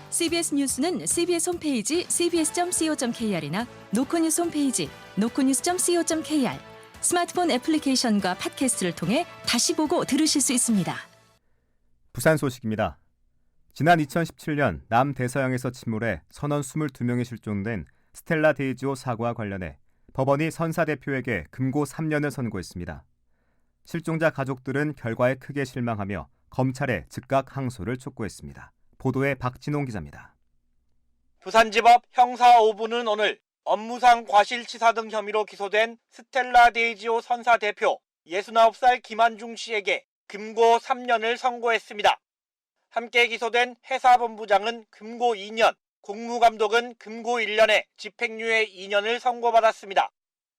CBS 뉴스는 CBS 홈페이지 cbs.co.kr이나 노컷뉴스 홈페이지 노컷뉴스.co.kr, 스마트폰 애플리케이션과 팟캐스트를 통해 다시 보고 들으실 수 있습니다. 부산 소식입니다. 지난 2017년 남대서양에서 침몰해 선원 22명이 실종된 스텔라 데이지호 사고와 관련해 법원이 선사 대표에게 금고 3년을 선고했습니다. 실종자 가족들은 결과에 크게 실망하며 검찰에 즉각 항소를 촉구했습니다. 보도에 박진홍 기자입니다. 부산지법 형사 5부는 오늘 업무상 과실치사 등 혐의로 기소된 스텔라 데이지호 선사 대표 69살 김한중 씨에게 금고 3년을 선고했습니다. 함께 기소된 회사본부장은 금고 2년, 국무감독은 금고 1년에 집행유예 2년을 선고받았습니다.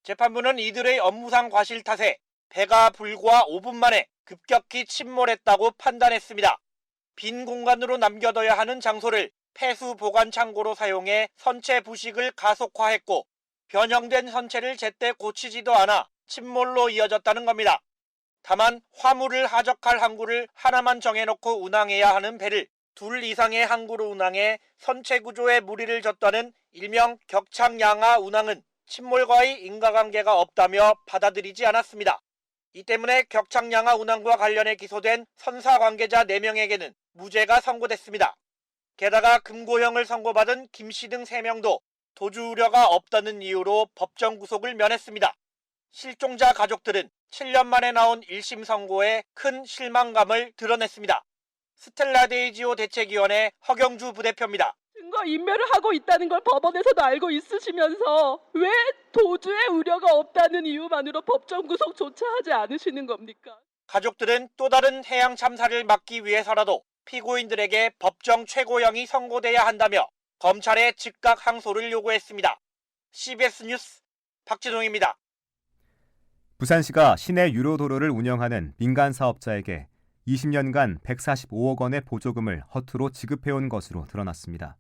재판부는 이들의 업무상 과실 탓에 배가 불과 5분 만에 급격히 침몰했다고 판단했습니다. 빈 공간으로 남겨둬야 하는 장소를 폐수 보관 창고로 사용해 선체 부식을 가속화했고 변형된 선체를 제때 고치지도 않아 침몰로 이어졌다는 겁니다. 다만 화물을 하적할 항구를 하나만 정해놓고 운항해야 하는 배를 둘 이상의 항구로 운항해 선체 구조에 무리를 줬다는 일명 격창양하 운항은 침몰과의 인과관계가 없다며 받아들이지 않았습니다. 이 때문에 격창양하 운항과 관련해 기소된 선사 관계자 4명에게는 무죄가 선고됐습니다. 게다가 금고형을 선고받은 김 씨 등 3명도 도주 우려가 없다는 이유로 법정 구속을 면했습니다. 실종자 가족들은 7년 만에 나온 1심 선고에 큰 실망감을 드러냈습니다. 스텔라 데이지호 대책위원회 허경주 부대표입니다. 증거 인멸을 하고 있다는 걸 법원에서도 알고 있으시면서 왜 도주의 우려가 없다는 이유만으로 법정 구속조차 하지 않으시는 겁니까? 가족들은 또 다른 해양 참사를 막기 위해서라도 피고인들에게 법정 최고형이 선고돼야 한다며 검찰에 즉각 항소를 요구했습니다. CBS 뉴스 박진홍입니다. 부산시가 시내 유료도로를 운영하는 민간 사업자에게 20년간 145억 원의 보조금을 허투루 지급해온 것으로 드러났습니다.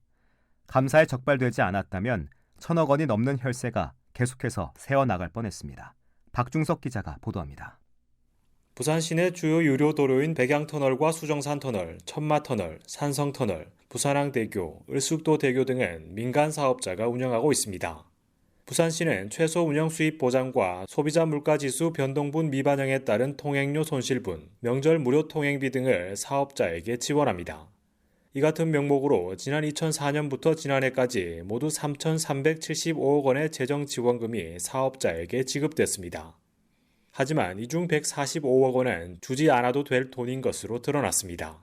감사에 적발되지 않았다면 1,000억 원이 넘는 혈세가 계속해서 새어나갈 뻔했습니다. 박중석 기자가 보도합니다. 부산 시내 주요 유료도로인 백양터널과 수정산터널, 천마터널, 산성터널, 부산항대교, 을숙도대교 등은 민간 사업자가 운영하고 있습니다. 부산시는 최소 운영 수입 보장과 소비자 물가지수 변동분 미반영에 따른 통행료 손실분, 명절 무료 통행비 등을 사업자에게 지원합니다. 이 같은 명목으로 지난 2004년부터 지난해까지 모두 3,375억 원의 재정 지원금이 사업자에게 지급됐습니다. 하지만 이 중 145억 원은 주지 않아도 될 돈인 것으로 드러났습니다.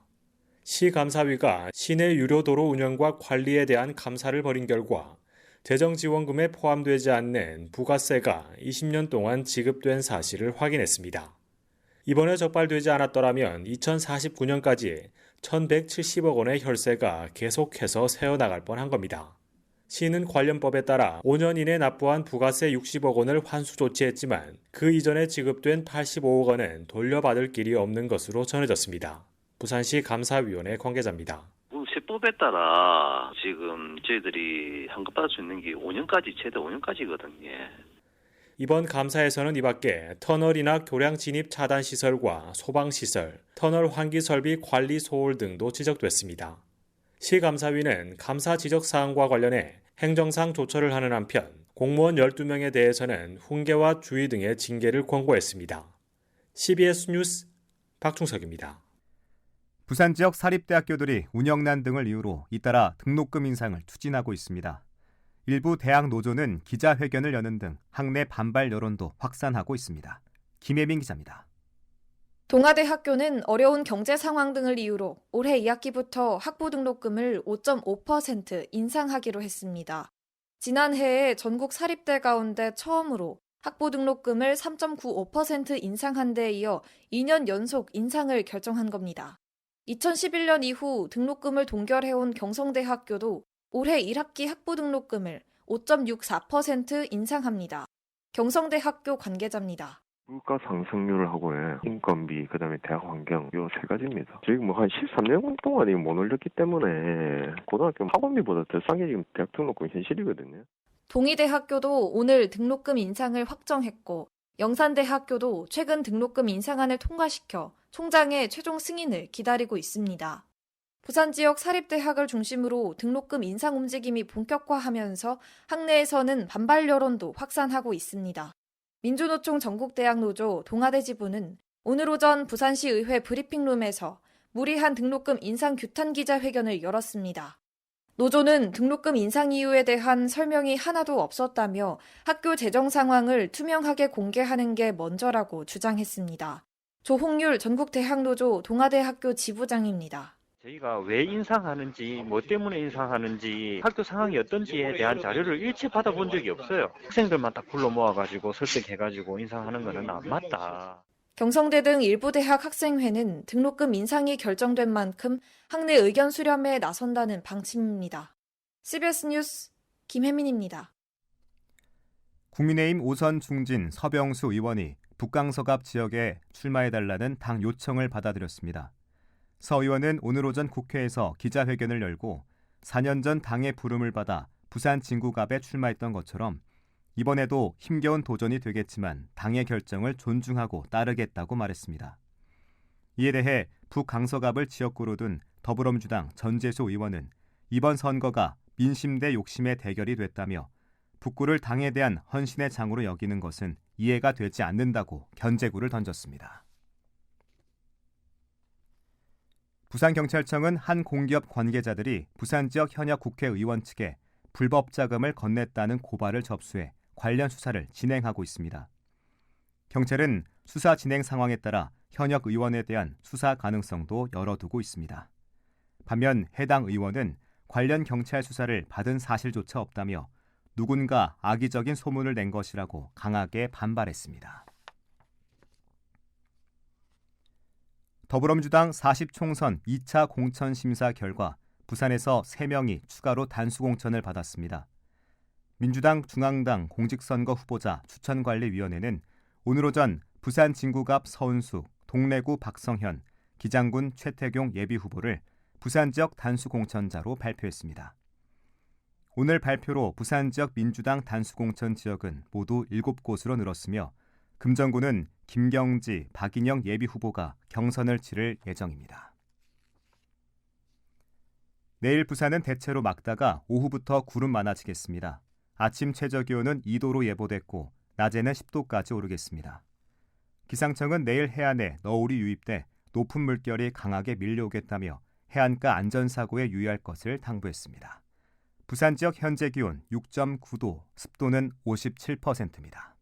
시감사위가 시내 유료도로 운영과 관리에 대한 감사를 벌인 결과 재정지원금에 포함되지 않는 부가세가 20년 동안 지급된 사실을 확인했습니다. 이번에 적발되지 않았더라면 2049년까지 1,170억 원의 혈세가 계속해서 새어나갈 뻔한 겁니다. 시는 관련법에 따라 5년 이내 납부한 부가세 60억 원을 환수 조치했지만 그 이전에 지급된 85억 원은 돌려받을 길이 없는 것으로 전해졌습니다. 부산시 감사위원회 관계자입니다. 세법에 따라 지금 저희들이 환급받을 수 있는 게 5년까지, 최대 5년까지거든요. 이번 감사에서는 이 밖에 터널이나 교량 진입 차단 시설과 소방 시설, 터널 환기 설비 관리 소홀 등도 지적됐습니다. 시감사위는 감사 지적 사항과 관련해 행정상 조처를 하는 한편 공무원 12명에 대해서는 훈계와 주의 등의 징계를 권고했습니다. CBS 뉴스 박충석입니다. 부산 지역 사립대학교들이 운영난 등을 이유로 잇따라 등록금 인상을 추진하고 있습니다. 일부 대학 노조는 기자회견을 여는 등 학내 반발 여론도 확산하고 있습니다. 김혜민 기자입니다. 동아대 학교는 어려운 경제 상황 등을 이유로 올해 2학기부터 학부 등록금을 5.5% 인상하기로 했습니다. 지난해에 전국 사립대 가운데 처음으로 학부 등록금을 3.95% 인상한 데 이어 2년 연속 인상을 결정한 겁니다. 2011년 이후 등록금을 동결해온 경성대학교도 올해 1학기 학부 등록금을 5.64% 인상합니다. 경성대학교 관계자입니다. 물가 상승률을 하고요. 인건비, 그다음에 대학 환경, 요 세 가지입니다. 지금 한 13년 동안이 못 올렸기 때문에 고등학교 학원비보다 더 싼 게 지금 대학 등록금 현실이거든요. 동의대학교도 오늘 등록금 인상을 확정했고 영산대학교도 최근 등록금 인상안을 통과시켜 총장의 최종 승인을 기다리고 있습니다. 부산 지역 사립대학을 중심으로 등록금 인상 움직임이 본격화하면서 학내에서는 반발 여론도 확산하고 있습니다. 민주노총 전국대학노조 동아대 지부는 오늘 오전 부산시 의회 브리핑룸에서 무리한 등록금 인상 규탄 기자회견을 열었습니다. 노조는 등록금 인상 이유에 대한 설명이 하나도 없었다며 학교 재정 상황을 투명하게 공개하는 게 먼저라고 주장했습니다. 조홍률 전국대학노조 동아대학교 지부장입니다. 저희가 왜 인상하는지, 뭐 때문에 인상하는지, 학교 상황이 어떤지에 대한 자료를 일체 받아본 적이 없어요. 학생들만 딱 불러 모아가지고 설득해가지고 인상하는 거는 안 맞다. 경성대 등 일부 대학 학생회는 등록금 인상이 결정된 만큼 학내 의견 수렴에 나선다는 방침입니다. CBS 뉴스 김혜민입니다. 국민의힘 오선 중진 서병수 의원이 북강서갑 지역에 출마해달라는 당 요청을 받아들였습니다. 서 의원은 오늘 오전 국회에서 기자회견을 열고 4년 전 당의 부름을 받아 부산 진구갑에 출마했던 것처럼 이번에도 힘겨운 도전이 되겠지만 당의 결정을 존중하고 따르겠다고 말했습니다. 이에 대해 북강서갑을 지역구로 둔 더불어민주당 전재수 의원은 이번 선거가 민심 대 욕심의 대결이 됐다며 북구를 당에 대한 헌신의 장으로 여기는 것은 이해가 되지 않는다고 견제구를 던졌습니다. 부산경찰청은 한 공기업 관계자들이 부산 지역 현역 국회의원 측에 불법 자금을 건넸다는 고발을 접수해 관련 수사를 진행하고 있습니다. 경찰은 수사 진행 상황에 따라 현역 의원에 대한 수사 가능성도 열어두고 있습니다. 반면 해당 의원은 관련 경찰 수사를 받은 사실조차 없다며 누군가 악의적인 소문을 낸 것이라고 강하게 반발했습니다. 더불어민주당 40총선 2차 공천 심사 결과 부산에서 3명이 추가로 단수공천을 받았습니다. 민주당 중앙당 공직선거 후보자 추천관리위원회는 오늘 오전 부산 진구갑 서은숙, 동래구 박성현, 기장군 최태경 예비후보를 부산 지역 단수공천자로 발표했습니다. 오늘 발표로 부산 지역 민주당 단수공천 지역은 모두 7곳으로 늘었으며 금정구는 김경지, 박인영 예비후보가 경선을 치를 예정입니다. 내일 부산은 대체로 맑다가 오후부터 구름 많아지겠습니다. 아침 최저기온은 2도로 예보됐고 낮에는 10도까지 오르겠습니다. 기상청은 내일 해안에 너울이 유입돼 높은 물결이 강하게 밀려오겠다며 해안가 안전사고에 유의할 것을 당부했습니다. 부산 지역 현재 기온 6.9도, 습도는 57%입니다.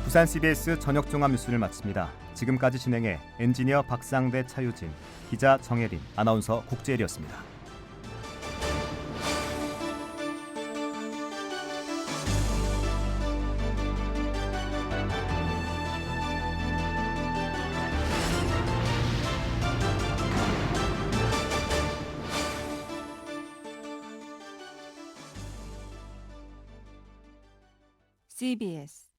부산 CBS 저녁 종합 뉴스를 마칩니다. 지금까지 진행해 엔지니어 박상대, 차유진, 기자 정혜린, 아나운서 국재일이었습니다. CBS